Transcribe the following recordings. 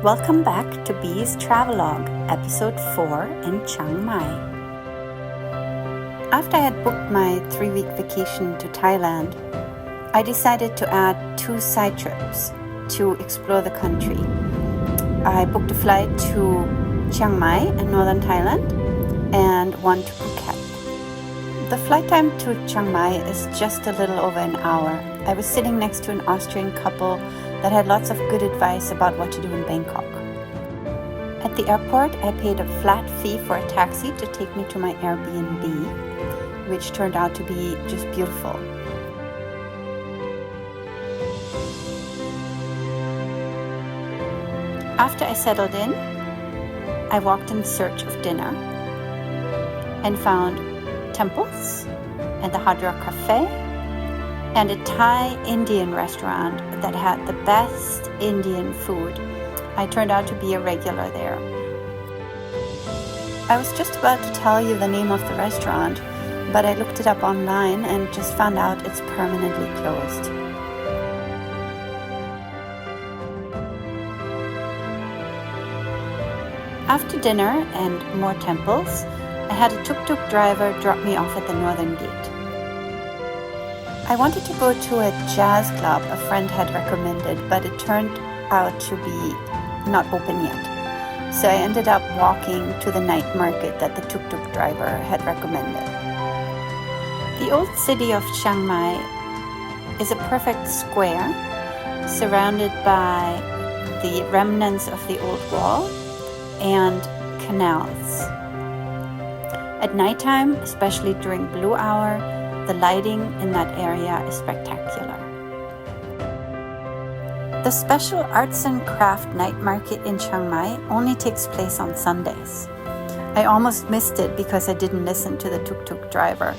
Welcome back to Bee's Travelogue, Episode 4 in Chiang Mai. After I had booked my 3-week vacation to Thailand, I decided to add 2 side trips to explore the country. I booked a flight to Chiang Mai in northern Thailand and one to Phuket. The flight time to Chiang Mai is just a little over an hour. I was sitting next to an Austrian couple that had lots of good advice about what to do in Bangkok. At the airport, I paid a flat fee for a taxi to take me to my Airbnb, which turned out to be just beautiful. After I settled in, I walked in search of dinner and found temples and the Hard Rock Cafe and a Thai Indian restaurant that had the best Indian food. I turned out to be a regular there. I was just about to tell you the name of the restaurant, but I looked it up online and just found out it's permanently closed. After dinner and more temples, I had a tuk-tuk driver drop me off at the northern gate. I wanted to go to a jazz club a friend had recommended, but it turned out to be not open yet. So I ended up walking to the night market that the tuk-tuk driver had recommended. The old city of Chiang Mai is a perfect square surrounded by the remnants of the old wall and canals. At nighttime, especially during blue hour, the lighting in that area is spectacular. The special arts and craft night market in Chiang Mai only takes place on Sundays. I almost missed it because I didn't listen to the tuk-tuk driver,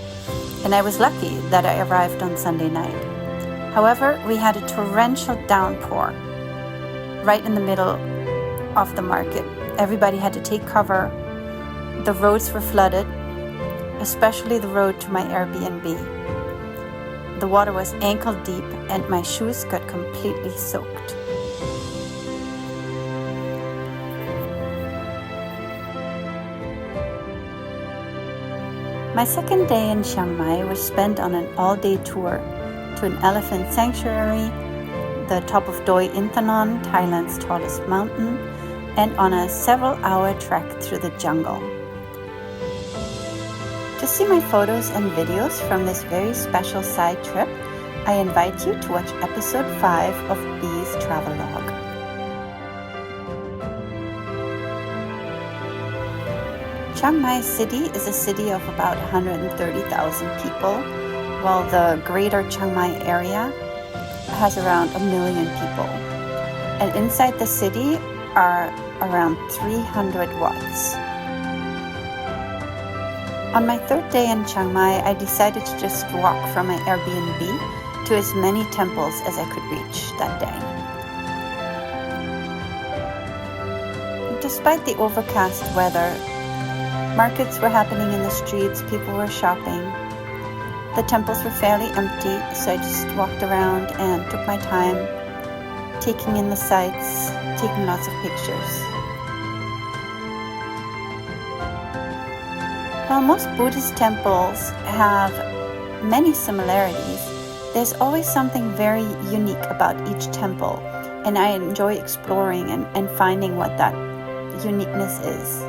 and I was lucky that I arrived on Sunday night. However, we had a torrential downpour right in the middle of the market. Everybody had to take cover. The roads were flooded, especially the road to my Airbnb. The water was ankle deep and my shoes got completely soaked. My second day in Chiang Mai was spent on an all-day tour to an elephant sanctuary, the top of Doi Inthanon, Thailand's tallest mountain, and on a several-hour trek through the jungle. To see my photos and videos from this very special side trip, I invite you to watch episode 5 of Bee's Travelogue. Chiang Mai City is a city of about 130,000 people, while the greater Chiang Mai area has around 1 million people. And inside the city are around 300 watts. On my 3rd day in Chiang Mai, I decided to just walk from my Airbnb to as many temples as I could reach that day. Despite the overcast weather, markets were happening in the streets, people were shopping. The temples were fairly empty, so I just walked around and took my time, taking in the sights, taking lots of pictures. While most Buddhist temples have many similarities, there's always something very unique about each temple, and I enjoy exploring and finding what that uniqueness is.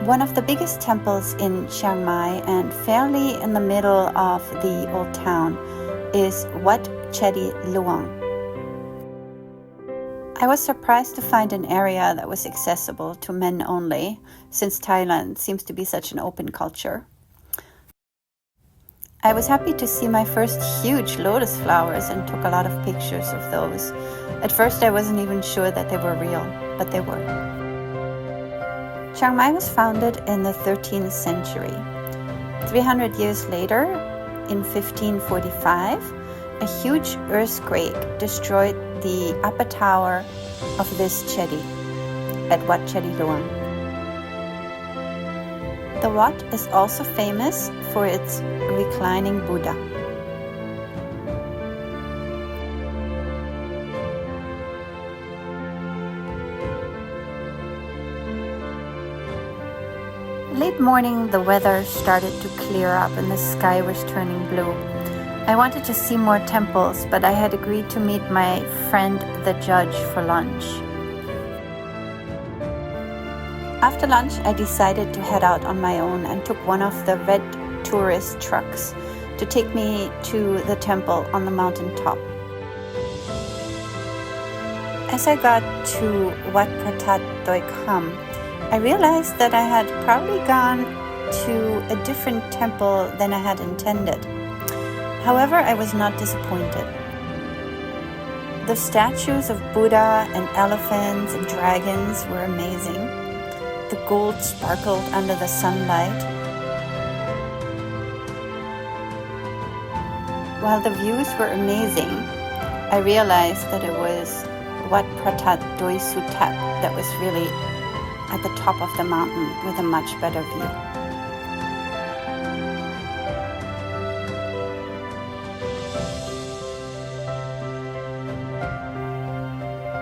One of the biggest temples in Chiang Mai and fairly in the middle of the old town is Wat Chedi Luang. I was surprised to find an area that was accessible to men only, since Thailand seems to be such an open culture. I was happy to see my first huge lotus flowers and took a lot of pictures of those. At first I wasn't even sure that they were real, but they were. Chiang Mai was founded in the 13th century. 300 years later, in 1545, a huge earthquake destroyed the upper tower of this chedi at Wat Chedi Luang. The Wat is also famous for its reclining Buddha. late morning, the weather started to clear up and the sky was turning blue. I wanted to see more temples, but I had agreed to meet my friend the judge for lunch. After lunch, I decided to head out on my own and took one of the red tourist trucks to take me to the temple on the mountain top. As I got to Wat Pratat Doi Kham, I realized that I had probably gone to a different temple than I had intended. However, I was not disappointed. The statues of Buddha and elephants and dragons were amazing. The gold sparkled under the sunlight. While the views were amazing, I realized that it was Wat Pratat Doi Sutat that was really at the top of the mountain with a much better view.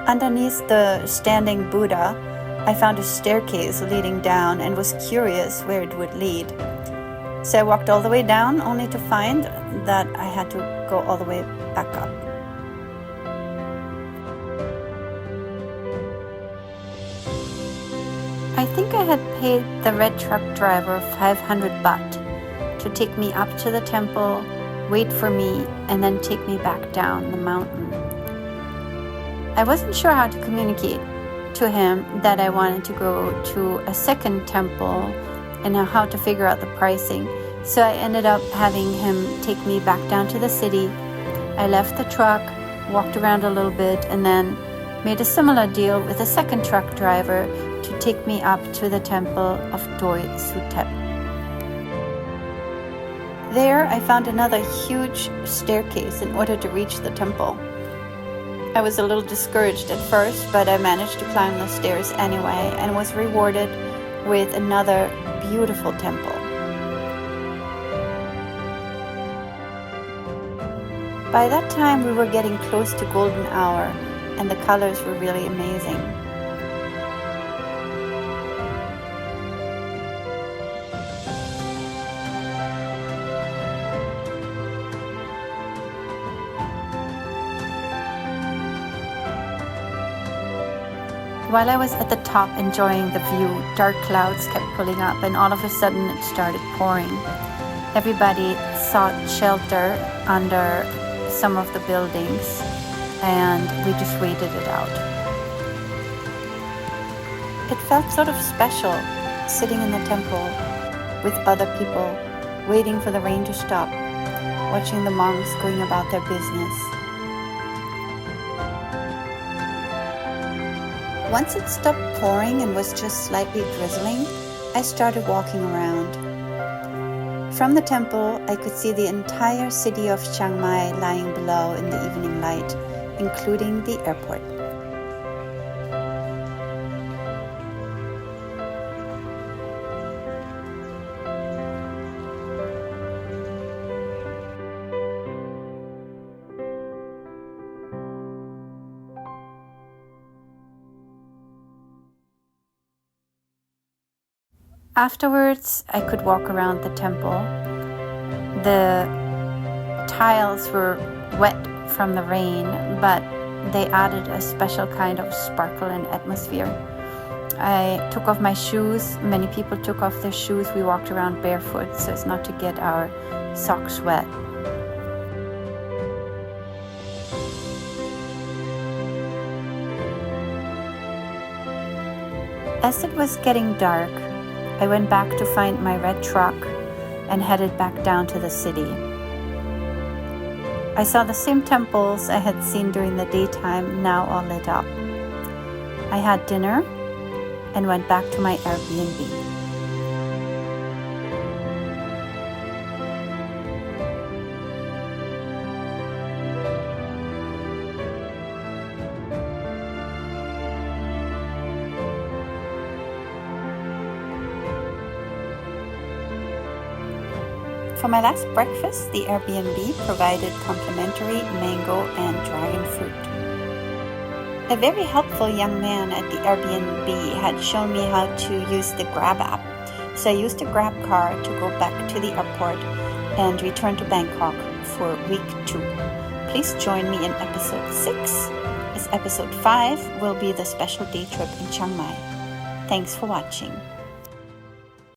Underneath the standing Buddha, I found a staircase leading down and was curious where it would lead. So I walked all the way down only to find that I had to go all the way back up. I think I had paid the red truck driver 500 baht to take me up to the temple, wait for me, and then take me back down the mountain. I wasn't sure how to communicate to him that I wanted to go to a second temple and how to figure out the pricing. So I ended up having him take me back down to the city. I left the truck, walked around a little bit, and then made a similar deal with a second truck driver to take me up to the temple of Doi Suthep. There I found another huge staircase in order to reach the temple. I was a little discouraged at first, but I managed to climb the stairs anyway and was rewarded with another beautiful temple. By that time we were getting close to golden hour and the colors were really amazing. While I was at the top enjoying the view, dark clouds kept pulling up and all of a sudden it started pouring. Everybody sought shelter under some of the buildings and we just waited it out. It felt sort of special sitting in the temple with other people, waiting for the rain to stop, watching the monks going about their business. Once it stopped pouring and was just slightly drizzling, I started walking around. From the temple, I could see the entire city of Chiang Mai lying below in the evening light, including the airport. Afterwards, I could walk around the temple. The tiles were wet from the rain, but they added a special kind of sparkle and atmosphere. I took off my shoes. Many people took off their shoes. We walked around barefoot so as not to get our socks wet. As it was getting dark, I went back to find my red truck and headed back down to the city. I saw the same temples I had seen during the daytime now all lit up. I had dinner and went back to my Airbnb. For my last breakfast, the Airbnb provided complimentary mango and dragon fruit. A very helpful young man at the Airbnb had shown me how to use the Grab app, so I used a Grab car to go back to the airport and return to Bangkok for week 2. Please join me in episode 6, as episode 5 will be the special day trip in Chiang Mai. Thanks for watching.